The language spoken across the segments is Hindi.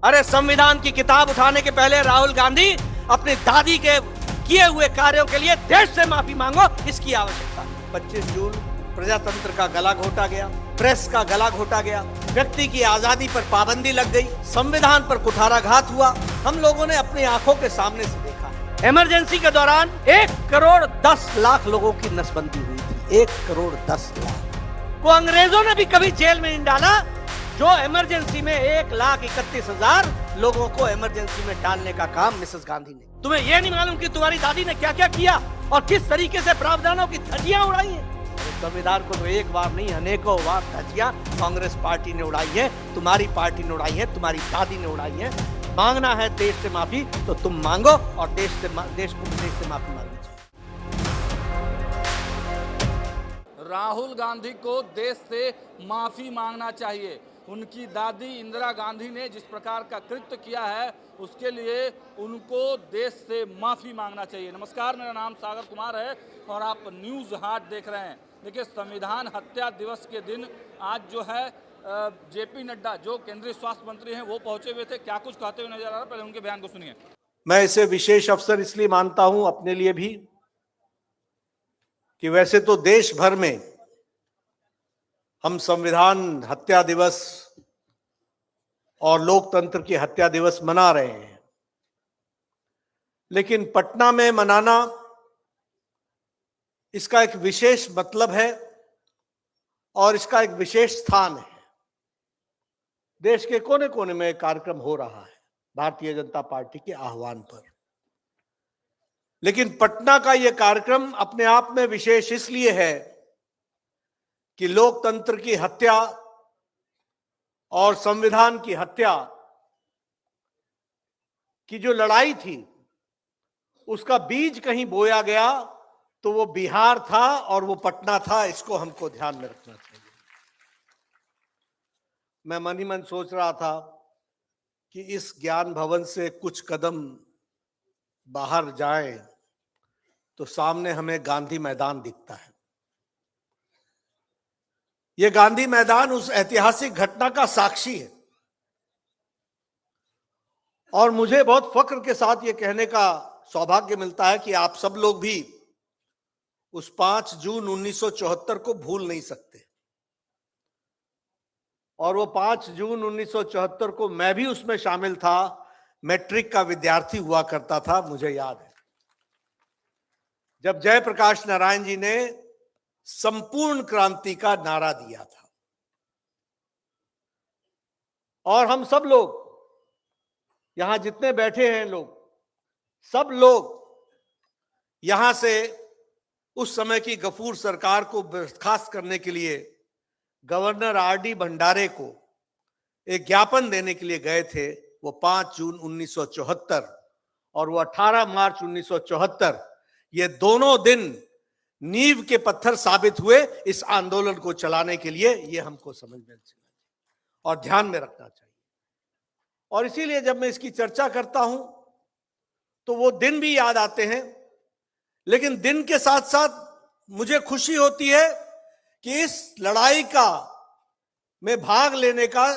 अरे संविधान की किताब उठाने के पहले राहुल गांधी अपनी दादी के किए हुए कार्यों के लिए देश से माफी मांगो, इसकी आवश्यकता है। 25 जून प्रजातंत्र का गला घोटा गया, प्रेस का गला घोटा गया, व्यक्ति की आजादी पर पाबंदी लग गई, संविधान पर कुठाराघात हुआ, हम लोगों ने अपनी आंखों के सामने से देखा है। इमरजेंसी के दौरान 1 करोड़ 10 लाख लोगों की नसबंदी हुई थी। 1 करोड़ 10 लाख को अंग्रेजों ने भी कभी जेल में नहीं डाला, जो इमरजेंसी में 1,31,000 लोगों को इमरजेंसी में डालने का काम मिसेस गांधी ने। तुम्हें यह नहीं मालूम कि तुम्हारी दादी ने क्या क्या किया और किस तरीके से प्रावधानों की धज्जियां उड़ाई हैं? संविधान को तो एक बार नहीं अनेकों बार धज्जियां कांग्रेस पार्टी ने उड़ाई है, तुम्हारी पार्टी ने उड़ाई है, तुम्हारी दादी ने उड़ाई है। मांगना है देश से माफी तो तुम मांगो और देश को देश से माफी मांगनी चाहिए। राहुल गांधी को देश से माफी मांगना चाहिए। उनकी दादी इंदिरा गांधी ने जिस प्रकार का कृत्य किया है उसके लिए उनको देश से माफी मांगना चाहिए। नमस्कार, मेरा नाम सागर कुमार है और आप न्यूज़ हाट देख रहे हैं। देखिए, संविधान हत्या दिवस के दिन आज जो है जेपी नड्डा जो केंद्रीय स्वास्थ्य मंत्री हैं वो पहुंचे हुए थे। क्या कुछ कहते हुए नजर आ रहा है, पहले उनके बयान को सुनिए। मैं इसे विशेष अवसर इसलिए मानता हूं अपने लिए भी कि वैसे तो देश भर में हम संविधान हत्या दिवस और लोकतंत्र की हत्या दिवस मना रहे हैं, लेकिन पटना में मनाना इसका एक विशेष मतलब है और इसका एक विशेष स्थान है। देश के कोने कोने में कार्यक्रम हो रहा है भारतीय जनता पार्टी के आह्वान पर, लेकिन पटना का यह कार्यक्रम अपने आप में विशेष इसलिए है कि लोकतंत्र की हत्या और संविधान की हत्या की जो लड़ाई थी उसका बीज कहीं बोया गया तो वो बिहार था और वो पटना था। इसको हमको ध्यान में रखना चाहिए। मैं मन ही मन सोच रहा था कि इस ज्ञान भवन से कुछ कदम बाहर जाएं तो सामने हमें गांधी मैदान दिखता है। यह गांधी मैदान उस ऐतिहासिक घटना का साक्षी है और मुझे बहुत फख्र के साथ यह कहने का सौभाग्य मिलता है कि आप सब लोग भी उस 5 जून 1974 को भूल नहीं सकते। और वो 5 जून 1974 को मैं भी उसमें शामिल था, मैट्रिक का विद्यार्थी हुआ करता था। मुझे याद है जब जयप्रकाश नारायण जी ने संपूर्ण क्रांति का नारा दिया था और हम सब लोग यहां जितने बैठे हैं लोग, सब लोग यहां से उस समय की गफूर सरकार को बर्खास्त करने के लिए गवर्नर आरडी भंडारे को एक ज्ञापन देने के लिए गए थे। वो 5 जून 1974 और वो 18 मार्च 1974, ये दोनों दिन नींव के पत्थर साबित हुए इस आंदोलन को चलाने के लिए। ये हमको समझना चाहिए और ध्यान में रखना चाहिए। और इसीलिए जब मैं इसकी चर्चा करता हूं तो वो दिन भी याद आते हैं, लेकिन दिन के साथ साथ मुझे खुशी होती है कि इस लड़ाई का में भाग लेने का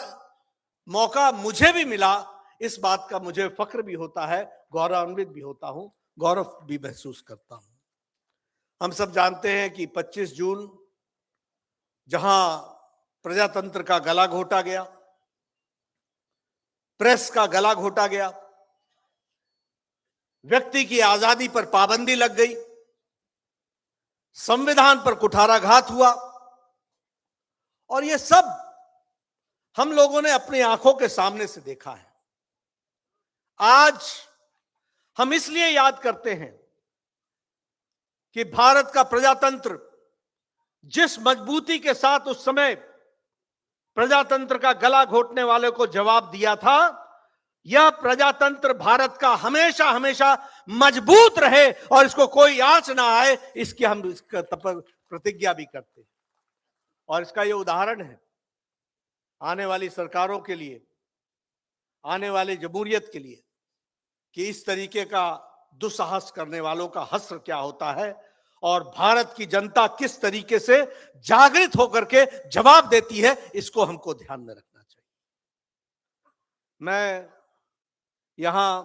मौका मुझे भी मिला। इस बात का मुझे फख्र भी होता है, गौरवान्वित भी होता हूं, गौरव भी महसूस करता हूं। हम सब जानते हैं कि 25 जून जहां प्रजातंत्र का गला घोटा गया, प्रेस का गला घोटा गया, व्यक्ति की आजादी पर पाबंदी लग गई, संविधान पर कुठाराघात हुआ और ये सब हम लोगों ने अपनी आंखों के सामने से देखा है। आज हम इसलिए याद करते हैं कि भारत का प्रजातंत्र जिस मजबूती के साथ उस समय प्रजातंत्र का गला घोटने वाले को जवाब दिया था, यह प्रजातंत्र भारत का हमेशा हमेशा मजबूत रहे और इसको कोई आंच ना आए, इसकी हम प्रतिज्ञा भी करते हैं। और इसका यह उदाहरण है आने वाली सरकारों के लिए, आने वाली जमहूरियत के लिए, कि इस तरीके का दुस्साहस करने वालों का हश्र क्या होता है और भारत की जनता किस तरीके से जागृत होकर के जवाब देती है। इसको हमको ध्यान में रखना चाहिए। मैं यहां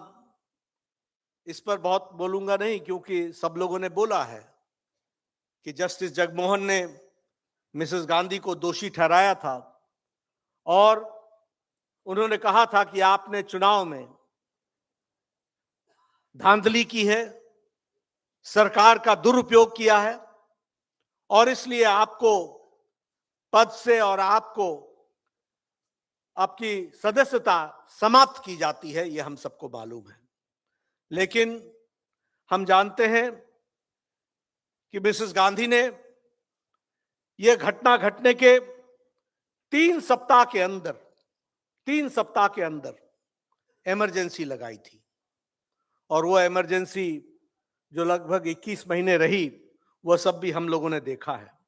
इस पर बहुत बोलूंगा नहीं, क्योंकि सब लोगों ने बोला है कि जस्टिस जगमोहन ने मिसेस गांधी को दोषी ठहराया था और उन्होंने कहा था कि आपने चुनाव में धांधली की है, सरकार का दुरुपयोग किया है और इसलिए आपको पद से और आपको आपकी सदस्यता समाप्त की जाती है। यह हम सबको मालूम है। लेकिन हम जानते हैं कि मिसेस गांधी ने यह घटना घटने के 3 सप्ताह के अंदर इमरजेंसी लगाई थी और वो इमरजेंसी जो लगभग 21 महीने रही, वह सब भी हम लोगों ने देखा है।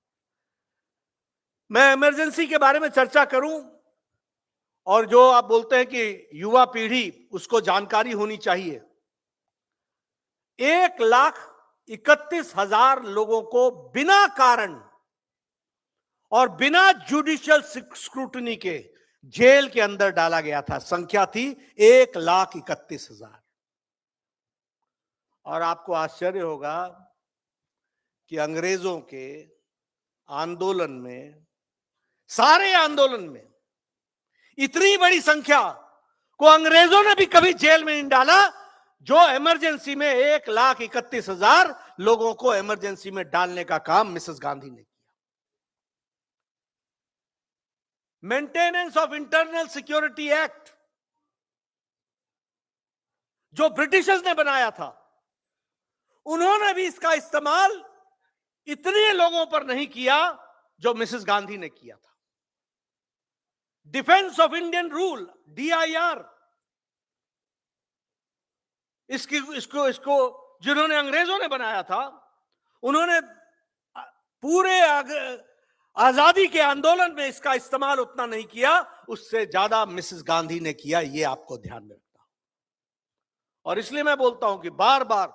मैं इमरजेंसी के बारे में चर्चा करूं और जो आप बोलते हैं कि युवा पीढ़ी उसको जानकारी होनी चाहिए। 1,31,000 लोगों को बिना कारण और बिना जुडिशियल स्क्रूटनी के जेल के अंदर डाला गया था। संख्या थी 1,31,000। और आपको आश्चर्य होगा कि अंग्रेजों के आंदोलन में, सारे आंदोलन में इतनी बड़ी संख्या को अंग्रेजों ने भी कभी जेल में नहीं डाला, जो इमरजेंसी में 1,31,000 लोगों को इमरजेंसी में डालने का काम मिसेस गांधी ने किया। Maintenance of internal security act जो ब्रिटिशर्स ने बनाया था, उन्होंने भी इसका इस्तेमाल इतने लोगों पर नहीं किया जो मिसेस गांधी ने किया था। Defence of Indian rule, DIR, इसको जिन्होंने अंग्रेजों ने बनाया था, उन्होंने पूरे आजादी के आंदोलन में इसका इस्तेमाल उतना नहीं किया, उससे ज्यादा मिसेस गांधी ने किया। यह आपको ध्यान में रखना। और इसलिए मैं बोलता हूं कि बार बार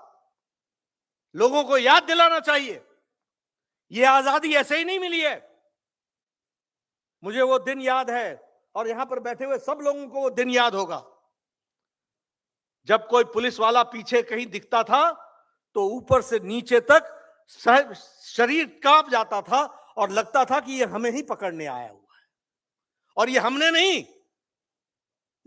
लोगों को याद दिलाना चाहिए, यह आजादी ऐसे ही नहीं मिली है। मुझे वो दिन याद है और यहां पर बैठे हुए सब लोगों को वो दिन याद होगा, जब कोई पुलिस वाला पीछे कहीं दिखता था तो ऊपर से नीचे तक शरीर कांप जाता था और लगता था कि ये हमें ही पकड़ने आया हुआ है। और ये हमने नहीं,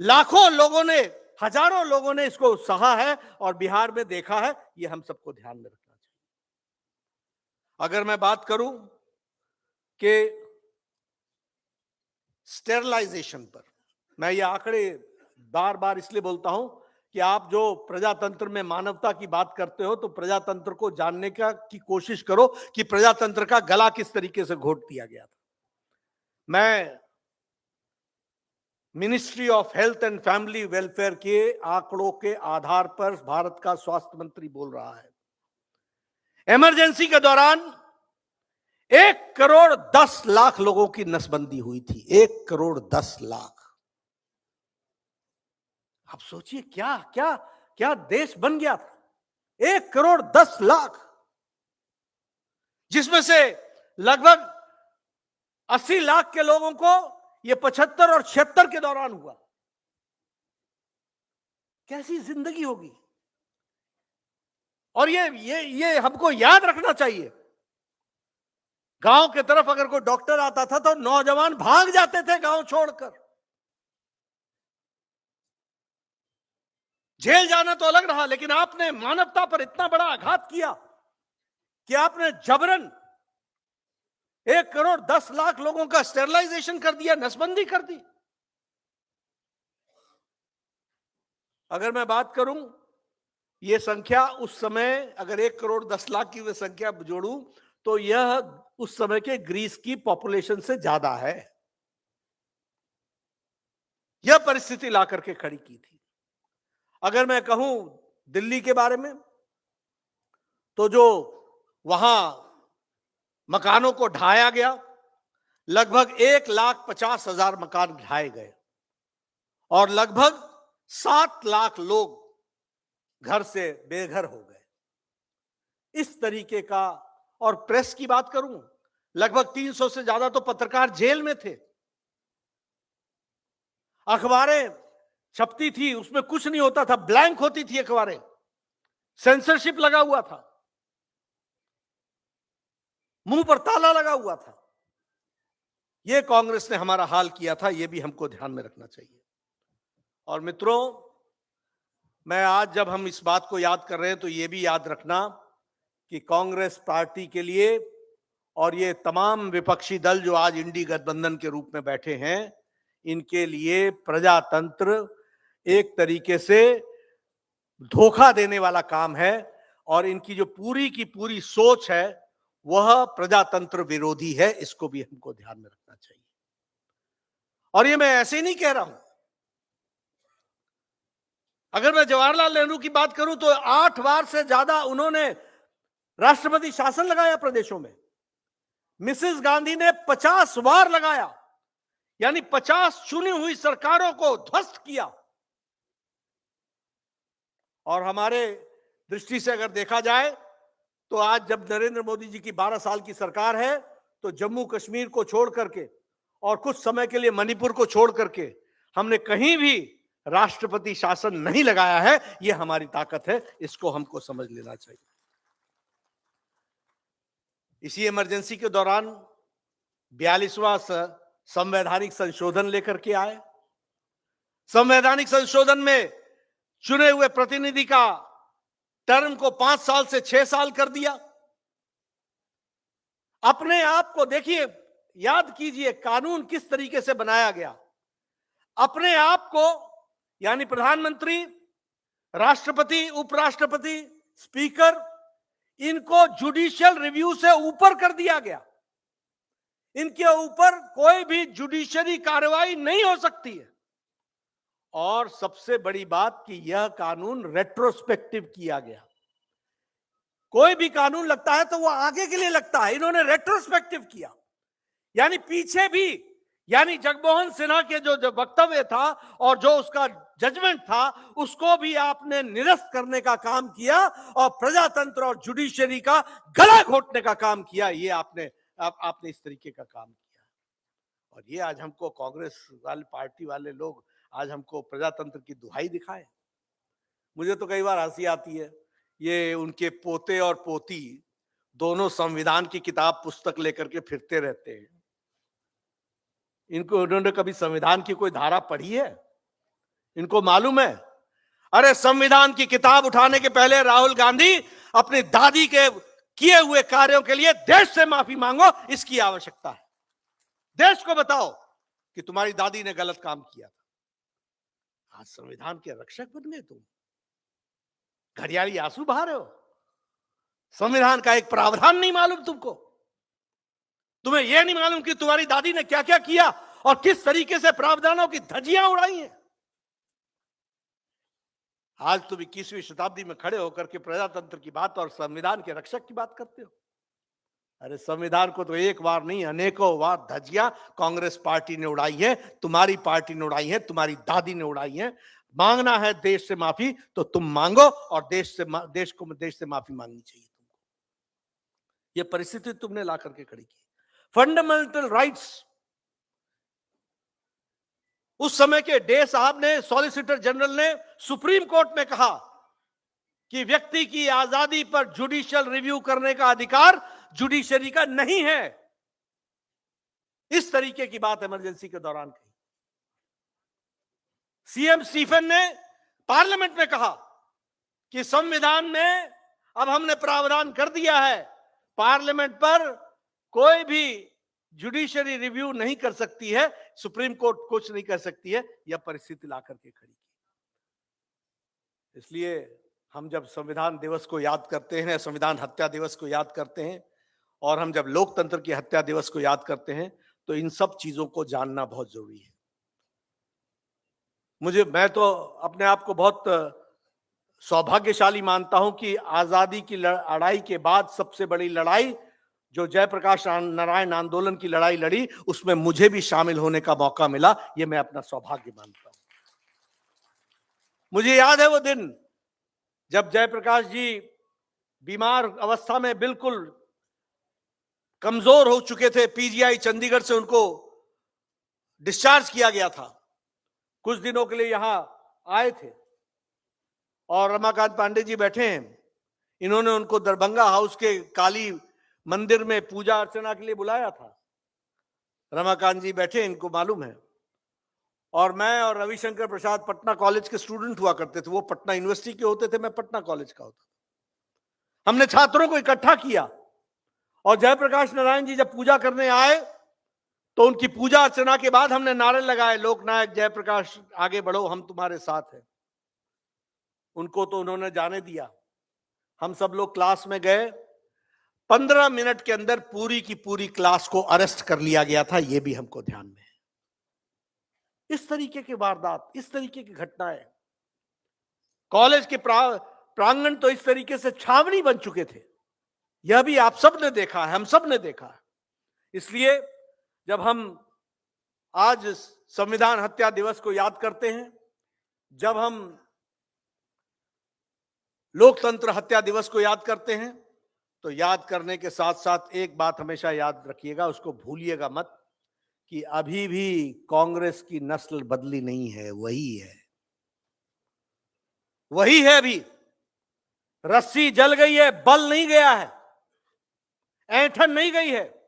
लाखों लोगों ने, हजारों लोगों ने इसको सहा है और बिहार में देखा है। ये हम सबको ध्यान में रखना चाहिए। अगर मैं बात करूं कि स्टेरलाइजेशन पर, मैं ये आंकड़े बार बार इसलिए बोलता हूं कि आप जो प्रजातंत्र में मानवता की बात करते हो, तो प्रजातंत्र को जानने की कोशिश करो कि प्रजातंत्र का गला किस तरीके से घोट दिया गया था। मैं ministry of health and family welfare के आंकड़ों के आधार पर भारत का स्वास्थ्य मंत्री बोल रहा है, इमरजेंसी के दौरान 1,10,00,000 लोगों की नसबंदी हुई थी। 1,10,00,000। आप सोचिए क्या क्या क्या देश बन गया था। 1,10,00,000, जिसमें से लगभग 80 लाख के लोगों को यह 75 और 76 के दौरान हुआ। कैसी जिंदगी होगी। और ये हमको याद रखना चाहिए। गांव की तरफ अगर कोई डॉक्टर आता था तो नौजवान भाग जाते थे गांव छोड़कर। जेल जाना तो अलग रहा, लेकिन आपने मानवता पर इतना बड़ा आघात किया कि आपने जबरन 1,10,00,000 लोगों का स्टेरलाइजेशन कर दिया, नसबंदी कर दी। अगर मैं बात करूं, यह संख्या उस समय, अगर 1,10,00,000 की वह संख्या जोड़ूं तो यह उस समय के ग्रीस की पॉपुलेशन से ज्यादा है। यह परिस्थिति ला करके खड़ी की थी। अगर मैं कहूं दिल्ली के बारे में, तो जो वहां मकानों को ढाया गया, लगभग 1,50,000 मकान ढाए गए और लगभग 7 लाख लोग घर से बेघर हो गए। इस तरीके का। और प्रेस की बात करूं, लगभग 300 से ज्यादा तो पत्रकार जेल में थे। अखबारें छपती थी, उसमें कुछ नहीं होता था, ब्लैंक होती थी अखबारें, सेंसरशिप लगा हुआ था, मुंह पर ताला लगा हुआ था। यह कांग्रेस ने हमारा हाल किया था, यह भी हमको ध्यान में रखना चाहिए। और मित्रों, मैं आज जब हम इस बात को याद कर रहे हैं तो यह भी याद रखना कि कांग्रेस पार्टी के लिए और ये तमाम विपक्षी दल जो आज इंडी गठबंधन के रूप में बैठे हैं, इनके लिए प्रजातंत्र एक तरीके से धोखा देने वाला काम है, और इनकी जो पूरी की पूरी सोच है वह प्रजातंत्र विरोधी है। इसको भी हमको ध्यान में रखना चाहिए। और ये मैं ऐसे ही नहीं कह रहा हूं। अगर मैं जवाहरलाल नेहरू की बात करूं तो 8 बार से ज्यादा उन्होंने राष्ट्रपति शासन लगाया प्रदेशों में। मिसेस गांधी ने 50 बार लगाया, यानी 50 चुनी हुई सरकारों को ध्वस्त किया। और हमारे दृष्टि से अगर देखा जाए तो आज जब नरेंद्र मोदी जी की 12 साल की सरकार है तो जम्मू कश्मीर को छोड़ करके और कुछ समय के लिए मणिपुर को छोड़ करके हमने कहीं भी राष्ट्रपति शासन नहीं लगाया है। यह हमारी ताकत है, इसको हमको समझ लेना चाहिए। इसी इमरजेंसी के दौरान 42वां संवैधानिक संशोधन लेकर के आए। संवैधानिक संशोधन में चुने हुए प्रतिनिधि का टर्म को 5 साल से 6 साल कर दिया। अपने आप को देखिए, याद कीजिए कानून किस तरीके से बनाया गया। अपने आप को, यानी प्रधानमंत्री, राष्ट्रपति, उपराष्ट्रपति, स्पीकर, इनको जुडिशियल रिव्यू से ऊपर कर दिया गया। इनके ऊपर कोई भी जुडिशरी कार्रवाई नहीं हो सकती है। और सबसे बड़ी बात कि यह कानून रेट्रोस्पेक्टिव किया गया। कोई भी कानून लगता है तो वो आगे के लिए लगता है, इन्होंने रेट्रोस्पेक्टिव किया, यानी पीछे भी, यानी जगमोहन सिन्हा के जो वक्तव्य था और जो उसका जजमेंट था उसको भी आपने निरस्त करने का काम किया और प्रजातंत्र और जुडिशरी का गला घोटने का काम किया। ये आपने इस तरीके का काम किया। और ये आज हमको कांग्रेस वाले पार्टी वाले लोग आज हमको प्रजातंत्र की दुहाई दिखाए। मुझे तो कई बार हंसी आती है, ये उनके पोते और पोती दोनों संविधान की किताब पुस्तक लेकर के फिरते रहते हैं। उन्होंने कभी संविधान की कोई धारा पढ़ी है? इनको मालूम है? अरे संविधान की किताब उठाने के पहले राहुल गांधी अपनी दादी के किए हुए कार्यों के लिए देश से माफी मांगो, इसकी आवश्यकता है। देश को बताओ कि तुम्हारी दादी ने गलत काम किया था। आज संविधान के रक्षक बन गए तुम, घड़ियाली आंसू बहा रहे हो। संविधान का एक प्रावधान नहीं मालूम तुमको? तुम्हें यह नहीं मालूम कि तुम्हारी दादी ने क्या क्या किया और किस तरीके से प्रावधानों की धज्जियां उड़ाई हैं? आज तुम 21वीं शताब्दी में खड़े होकर के प्रजातंत्र की बात और संविधान के रक्षक की बात करते हो। अरे संविधान को तो एक बार नहीं अनेकों बार धज्जियां कांग्रेस पार्टी ने उड़ाई है, तुम्हारी पार्टी ने उड़ाई है, तुम्हारी दादी ने उड़ाई है। मांगना है देश से माफी तो तुम मांगो, और देश से माफी मांगनी चाहिए तुमको। यह परिस्थिति तुमने ला करके खड़ी की। फंडामेंटल राइट्स, उस समय के डे साहब ने, सॉलिसिटर जनरल ने सुप्रीम कोर्ट में कहा कि व्यक्ति की आजादी पर जुडिशियल रिव्यू करने का अधिकार जुडिशरी का नहीं है। इस तरीके की बात इमरजेंसी के दौरान कही। सीएम स्टीफन ने पार्लियामेंट में कहा कि संविधान में अब हमने प्रावधान कर दिया है, पार्लियामेंट पर कोई भी जुडिशरी रिव्यू नहीं कर सकती है, सुप्रीम कोर्ट कुछ नहीं कर सकती है। यह परिस्थिति ला करके खड़ी की। इसलिए हम जब संविधान दिवस को याद करते हैं, संविधान हत्या दिवस को याद करते हैं, और हम जब लोकतंत्र की हत्या दिवस को याद करते हैं, तो इन सब चीजों को जानना बहुत जरूरी है। मैं तो अपने आप को बहुत सौभाग्यशाली मानता हूं कि आजादी की लड़ाई के बाद सबसे बड़ी लड़ाई जो जयप्रकाश नारायण आंदोलन की लड़ाई लड़ी, उसमें मुझे भी शामिल होने का मौका मिला। यह मैं अपना सौभाग्य मानता हूं। मुझे याद है वो दिन जब जयप्रकाश जी बीमार अवस्था में बिल्कुल कमजोर हो चुके थे। पीजीआई चंडीगढ़ से उनको डिस्चार्ज किया गया था। कुछ दिनों के लिए यहां आए थे और रमाकांत पांडे जी बैठे हैं, इन्होंने उनको दरभंगा हाउस के काली मंदिर में पूजा अर्चना के लिए बुलाया था। रमाकांत जी बैठे, इनको मालूम है। और मैं और रविशंकर प्रसाद पटना कॉलेज के स्टूडेंट हुआ करते थे, वो पटना यूनिवर्सिटी के होते थे, मैं पटना कॉलेज का होता था। हमने छात्रों को इकट्ठा किया और जयप्रकाश नारायण जी जब पूजा करने आए तो उनकी पूजा अर्चना के बाद हमने नारे लगाए, लोकनायक जयप्रकाश आगे बढ़ो, हम तुम्हारे साथ हैं। उनको तो उन्होंने जाने दिया। हम सब लोग क्लास में गए, 15 मिनट के अंदर पूरी की पूरी क्लास को अरेस्ट कर लिया गया था, यह भी हमको ध्यान में है। इस तरीके की वारदात, इस तरीके की घटनाएं, कॉलेज के प्रांगण तो इस तरीके से छावनी बन चुके थे, यह भी आप सब ने देखा है, हम सब ने देखा है। इसलिए जब हम आज संविधान हत्या दिवस को याद करते हैं, जब हम लोकतंत्र हत्या दिवस को याद करते हैं, तो याद करने के साथ साथ एक बात हमेशा याद रखिएगा, उसको भूलिएगा मत, कि अभी भी कांग्रेस की नस्ल बदली नहीं है, वही है, वही है। अभी रस्सी जल गई है, बल नहीं गया है, ऐंठन नहीं गई है,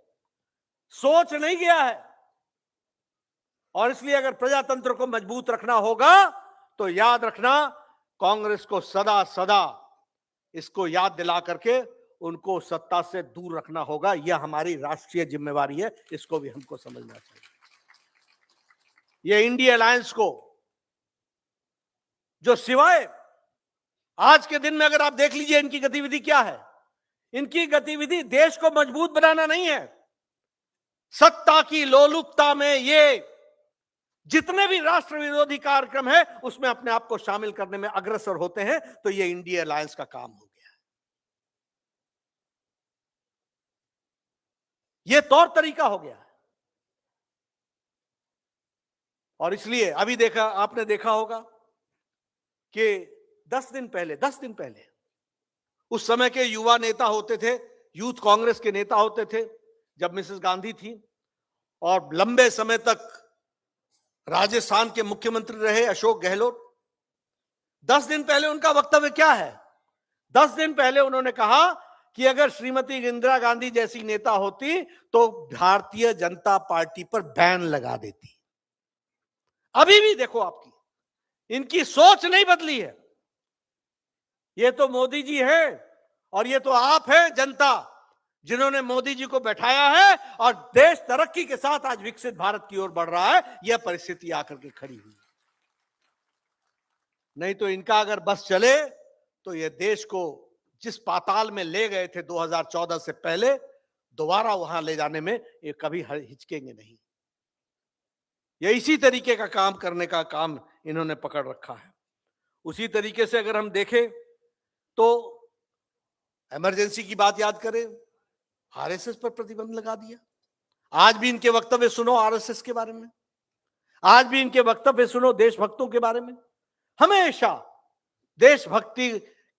सोच नहीं गया है। और इसलिए अगर प्रजातंत्र को मजबूत रखना होगा तो याद रखना, कांग्रेस को सदा सदा इसको याद दिला करके उनको सत्ता से दूर रखना होगा। यह हमारी राष्ट्रीय जिम्मेवारी है, इसको भी हमको समझना चाहिए। यह इंडिया अलायंस को, जो सिवाय आज के दिन में अगर आप देख लीजिए इनकी गतिविधि क्या है, इनकी गतिविधि देश को मजबूत बनाना नहीं है। सत्ता की लोलुपता में ये जितने भी राष्ट्र विरोधी कार्यक्रम है उसमें अपने आप को शामिल करने में अग्रसर होते हैं, तो ये इंडिया अलायंस का काम हो गया है। ये तौर तरीका हो गया है। और इसलिए अभी आपने देखा होगा कि 10 दिन पहले उस समय के युवा नेता होते थे, यूथ कांग्रेस के नेता होते थे, जब मिसेस गांधी थी, और लंबे समय तक राजस्थान के मुख्यमंत्री रहे अशोक गहलोत। 10 दिन पहले उनका वक्तव्य क्या है? 10 दिन पहले उन्होंने कहा कि अगर श्रीमती इंदिरा गांधी जैसी नेता होती तो भारतीय जनता पार्टी पर बैन लगा देती। अभी भी देखो आपकी इनकी सोच नहीं बदली है। ये तो मोदी जी है और ये तो आप है जनता, जिन्होंने मोदी जी को बैठाया है और देश तरक्की के साथ आज विकसित भारत की ओर बढ़ रहा है। यह परिस्थिति आकर के खड़ी हुई। नहीं तो इनका अगर बस चले तो यह देश को जिस पाताल में ले गए थे 2014 से पहले, दोबारा वहां ले जाने में ये कभी हिचकेंगे नहीं। ये इसी तरीके का काम करने का काम इन्होंने पकड़ रखा है। उसी तरीके से अगर हम देखें तो इमरजेंसी की बात याद करें, आरएसएस पर प्रतिबंध लगा दिया। आज भी इनके वक्तव्य सुनो आरएसएस के बारे में, आज भी इनके वक्तव्य सुनो देशभक्तों के बारे में। हमेशा देशभक्ति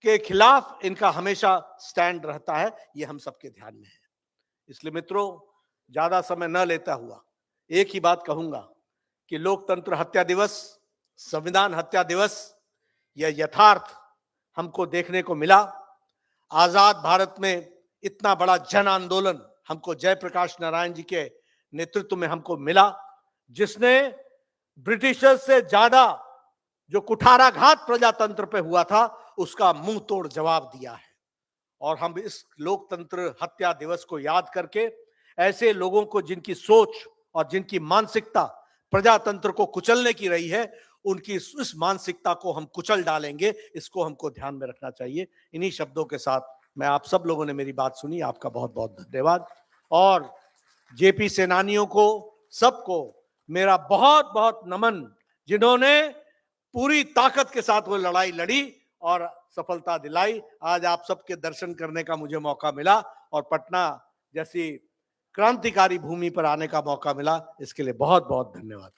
के खिलाफ इनका हमेशा स्टैंड रहता है, यह हम सबके ध्यान में है। इसलिए मित्रों, ज्यादा समय न लेता हुआ एक ही बात कहूंगा कि लोकतंत्र हत्या दिवस, संविधान हत्या दिवस, यह यथार्थ हमको देखने को मिला। आजाद भारत में इतना बड़ा जन आंदोलन हमको जयप्रकाश नारायण जी के नेतृत्व में हमको मिला, जिसने ब्रिटिशर्स से ज्यादा जो कुठाराघात प्रजातंत्र पे हुआ था उसका मुंह तोड़ जवाब दिया है। और हम इस लोकतंत्र हत्या दिवस को याद करके ऐसे लोगों को जिनकी सोच और जिनकी मानसिकता प्रजातंत्र को कुचलने की रही है, उनकी इस मानसिकता को हम कुचल डालेंगे, इसको हमको ध्यान में रखना चाहिए। इन्हीं शब्दों के साथ मैं, आप सब लोगों ने मेरी बात सुनी, आपका बहुत बहुत धन्यवाद। और जेपी सेनानियों को सबको मेरा बहुत बहुत नमन, जिन्होंने पूरी ताकत के साथ वो लड़ाई लड़ी और सफलता दिलाई। आज आप सबके दर्शन करने का मुझे मौका मिला और पटना जैसी क्रांतिकारी भूमि पर आने का मौका मिला, इसके लिए बहुत बहुत धन्यवाद।